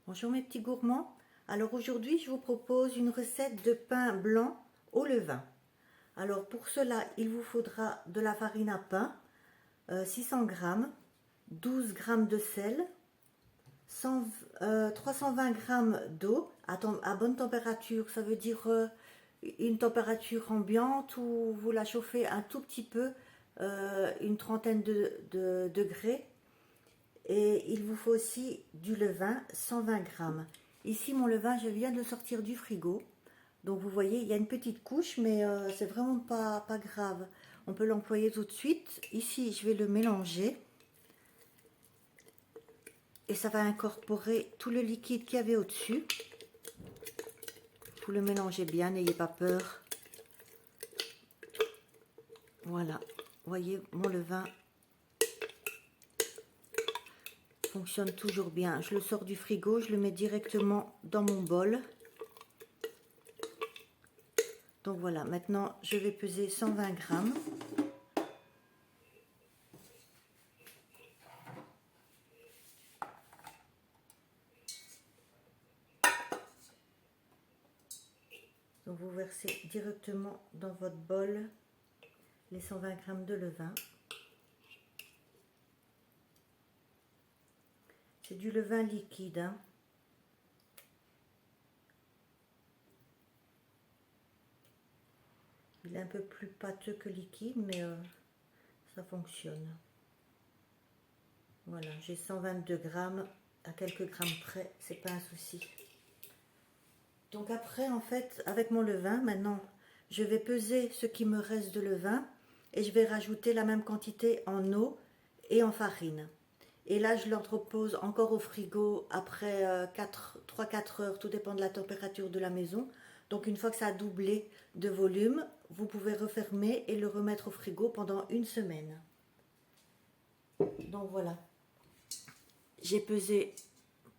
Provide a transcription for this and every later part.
Bonjour mes petits gourmands. Alors aujourd'hui je vous propose une recette de pain blanc au levain. Alors pour cela il vous faudra de la farine à pain, 600 g, 12 g de sel, 320 g d'eau à bonne température, ça veut dire une température ambiante où vous la chauffez un tout petit peu, une trentaine de degrés. Et il vous faut aussi du levain, 120 g. Ici, mon levain, je viens de le sortir du frigo. Donc, vous voyez, il y a une petite couche, mais c'est vraiment pas grave. On peut l'employer tout de suite. Ici, je vais le mélanger. Et ça va incorporer tout le liquide qu'il y avait au-dessus. Vous le mélangez bien, n'ayez pas peur. Voilà. Vous voyez, mon levain fonctionne toujours bien. Je le sors du frigo, je le mets directement dans mon bol. Donc voilà, maintenant je vais peser 120 g. Donc vous versez directement dans votre bol les 120 g de levain. C'est du levain liquide, hein. Il est un peu plus pâteux que liquide, mais ça fonctionne. Voilà, j'ai 122 g, à quelques grammes près, c'est pas un souci. Donc après, en fait, avec mon levain, maintenant, je vais peser ce qui me reste de levain et je vais rajouter la même quantité en eau et en farine. Et là, je l'entrepose encore au frigo après 3-4 heures, tout dépend de la température de la maison. Donc une fois que ça a doublé de volume, vous pouvez refermer et le remettre au frigo pendant une semaine. Donc voilà, j'ai pesé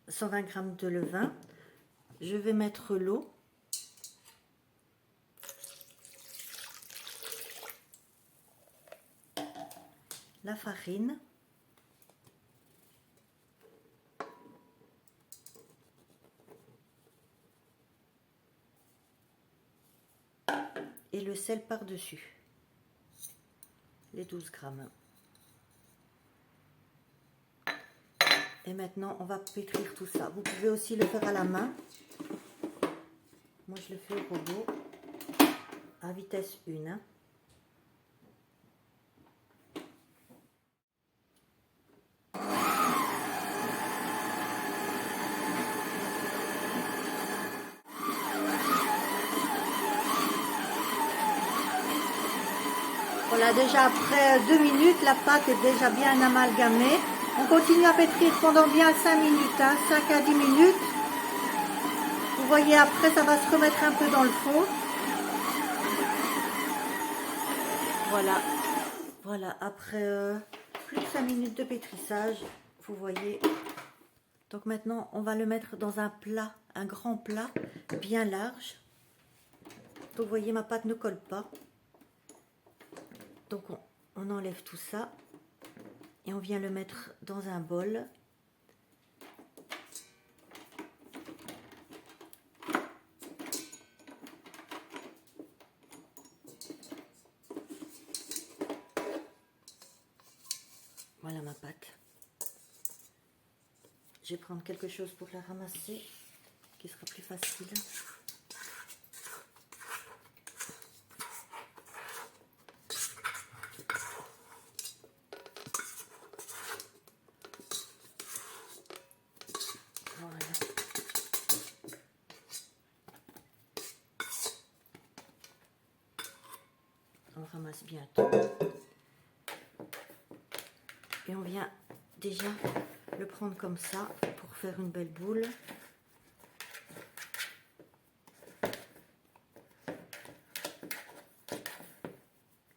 120 g de levain. Je vais mettre l'eau. La farine. Et le sel par-dessus. Les 12 g. Et maintenant, on va pétrir tout ça. Vous pouvez aussi le faire à la main. Moi, je le fais au robot, à vitesse 1. Hein. Voilà, déjà après 2 minutes, la pâte est déjà bien amalgamée. On continue à pétrir pendant bien 5 minutes, hein, 5 à 10 minutes. Vous voyez, après, ça va se remettre un peu dans le fond. Voilà, voilà, après plus de 5 minutes de pétrissage, vous voyez. Donc maintenant, on va le mettre dans un plat, un grand plat, bien large. Donc vous voyez, ma pâte ne colle pas. Donc on enlève tout ça et on vient le mettre dans un bol. Voilà ma pâte. Je vais prendre quelque chose pour la ramasser, qui sera plus facile. Voilà. On ramasse bien tout. Et on vient déjà le prendre comme ça pour faire une belle boule.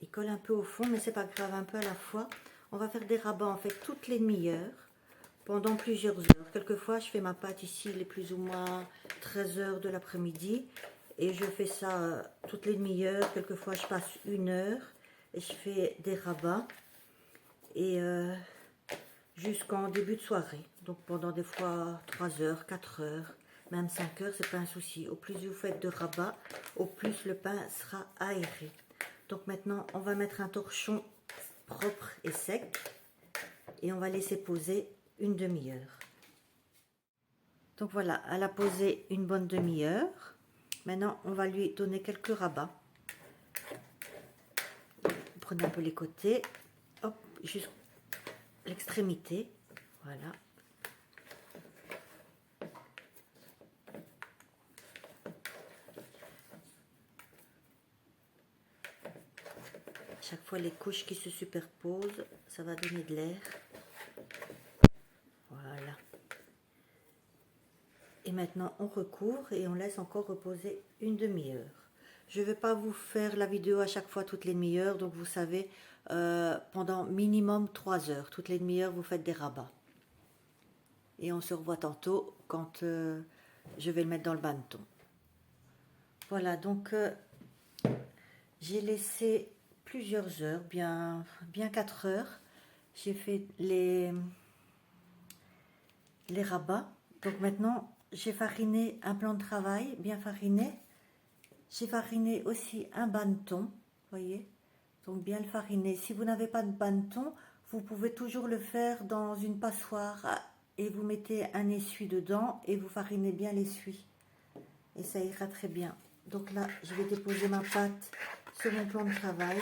Il colle un peu au fond, mais c'est pas grave, un peu à la fois. On va faire des rabats en fait toutes les demi-heures pendant plusieurs heures. Quelquefois, je fais ma pâte ici, il est plus ou moins 13 heures de l'après-midi. Et je fais ça toutes les demi-heures. Quelquefois, je passe 1 heure et je fais des rabats. Et jusqu'en début de soirée. Donc pendant des fois 3 heures, 4 heures, même 5 heures, c'est pas un souci. Au plus vous faites de rabat, au plus le pain sera aéré. Donc maintenant, on va mettre un torchon propre et sec et on va laisser poser une demi-heure. Donc voilà, elle a posé une bonne demi-heure. Maintenant, on va lui donner quelques rabats. Vous prenez un peu les côtés, hop, jusqu'à l'extrémité. Voilà. Chaque fois, les couches qui se superposent, ça va donner de l'air. Voilà. Et maintenant, on recouvre et on laisse encore reposer une demi-heure. Je ne vais pas vous faire la vidéo à chaque fois toutes les demi-heures, donc vous savez, pendant minimum 3 heures. Toutes les demi-heures, vous faites des rabats. Et on se revoit tantôt quand je vais le mettre dans le bannetton. Voilà, donc j'ai laissé plusieurs heures, bien 4 heures. J'ai fait les rabats. Donc maintenant, j'ai fariné un plan de travail bien fariné. J'ai fariné aussi un bannetton, voyez, donc bien le fariner. Si vous n'avez pas de bannetton, vous pouvez toujours le faire dans une passoire et vous mettez un essuie dedans et vous farinez bien l'essuie. Et ça ira très bien. Donc là, je vais déposer ma pâte sur mon plan de travail.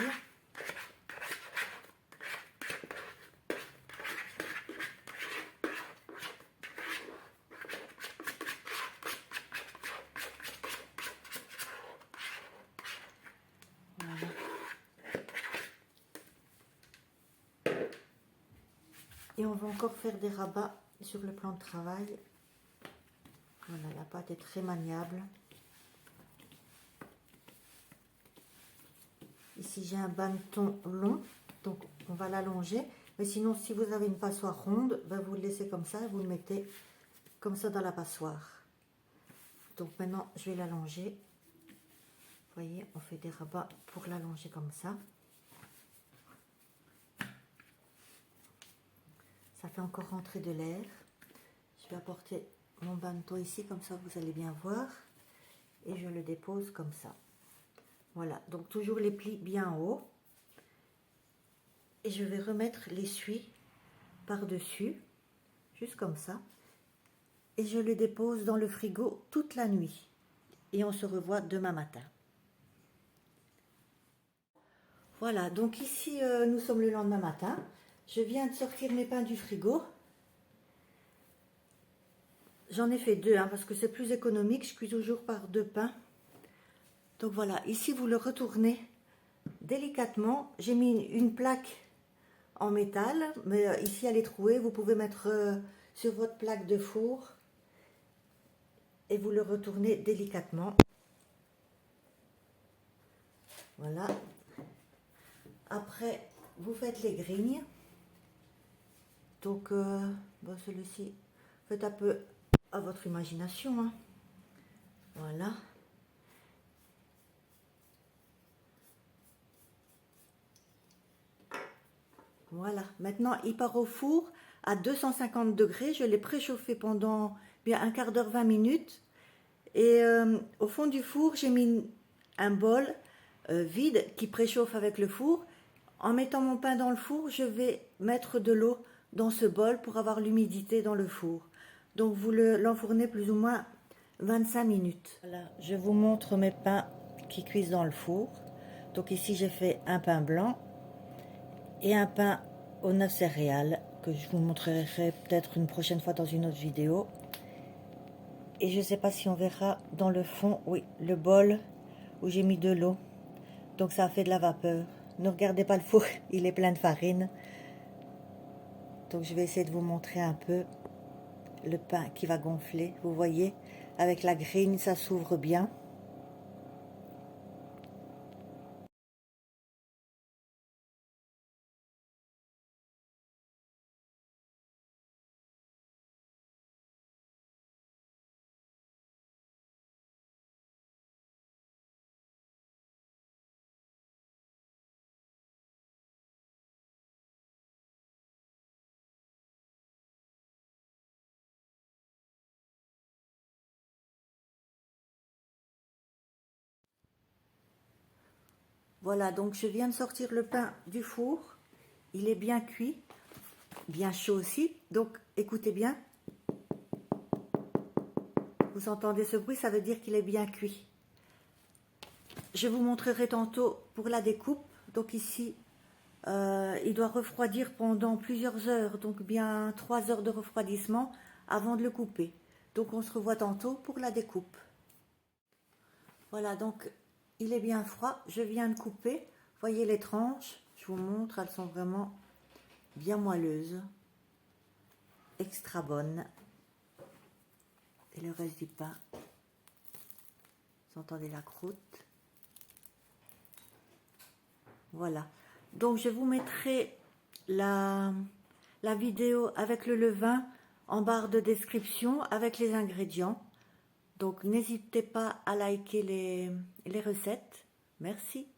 Voilà. Et on va encore faire des rabats sur le plan de travail. Voilà, la pâte est très maniable. Ici, j'ai un bannetton long, donc on va l'allonger. Mais sinon, si vous avez une passoire ronde, ben vous le laissez comme ça, vous le mettez comme ça dans la passoire. Donc maintenant, je vais l'allonger. Vous voyez, on fait des rabats pour l'allonger comme ça. Ça fait encore rentrer de l'air. Je vais apporter mon bannetton ici, comme ça vous allez bien voir. Et je le dépose comme ça. Voilà, donc toujours les plis bien hauts. Et je vais remettre l'essuie par-dessus, juste comme ça. Et je le dépose dans le frigo toute la nuit. Et on se revoit demain matin. Voilà, donc ici, nous sommes le lendemain matin. Je viens de sortir mes pains du frigo. J'en ai fait 2, hein, parce que c'est plus économique. Je cuis toujours par 2 pains. Donc voilà, ici, vous le retournez délicatement. J'ai mis une plaque en métal, mais ici, elle est trouée. Vous pouvez mettre sur votre plaque de four et vous le retournez délicatement. Voilà. Après, vous faites les grignes. Donc, bon, celui-ci, faites un peu à votre imagination. Hein. Voilà. Voilà. Maintenant, il part au four à 250 degrés. Je l'ai préchauffé pendant bien un quart d'heure, 20 minutes. Et au fond du four, j'ai mis un bol vide qui préchauffe avec le four. En mettant mon pain dans le four, je vais mettre de l'eau dans ce bol pour avoir l'humidité dans le four. Donc vous l'enfournez plus ou moins 25 minutes. Voilà, je vous montre mes pains qui cuisent dans le four. Donc ici j'ai fait un pain blanc et un pain aux 9 céréales que je vous montrerai peut-être une prochaine fois dans une autre vidéo. Et je ne sais pas si on verra dans le fond, oui, le bol où j'ai mis de l'eau. Donc ça a fait de la vapeur. Ne regardez pas le four, il est plein de farine. Donc je vais essayer de vous montrer un peu le pain qui va gonfler. Vous voyez, avec la grille, ça s'ouvre bien. Voilà, donc je viens de sortir le pain du four. Il est bien cuit, bien chaud aussi. Donc écoutez bien. Vous entendez ce bruit, ça veut dire qu'il est bien cuit. Je vous montrerai tantôt pour la découpe. Donc ici, il doit refroidir pendant plusieurs heures, donc bien 3 heures de refroidissement avant de le couper. Donc on se revoit tantôt pour la découpe. Voilà, donc il est bien froid, je viens de couper. Voyez les tranches, je vous montre, elles sont vraiment bien moelleuses, extra bonnes. Et le reste du pain, vous entendez la croûte. Voilà, donc je vous mettrai la vidéo avec le levain en barre de description avec les ingrédients. Donc n'hésitez pas à liker les recettes. Merci.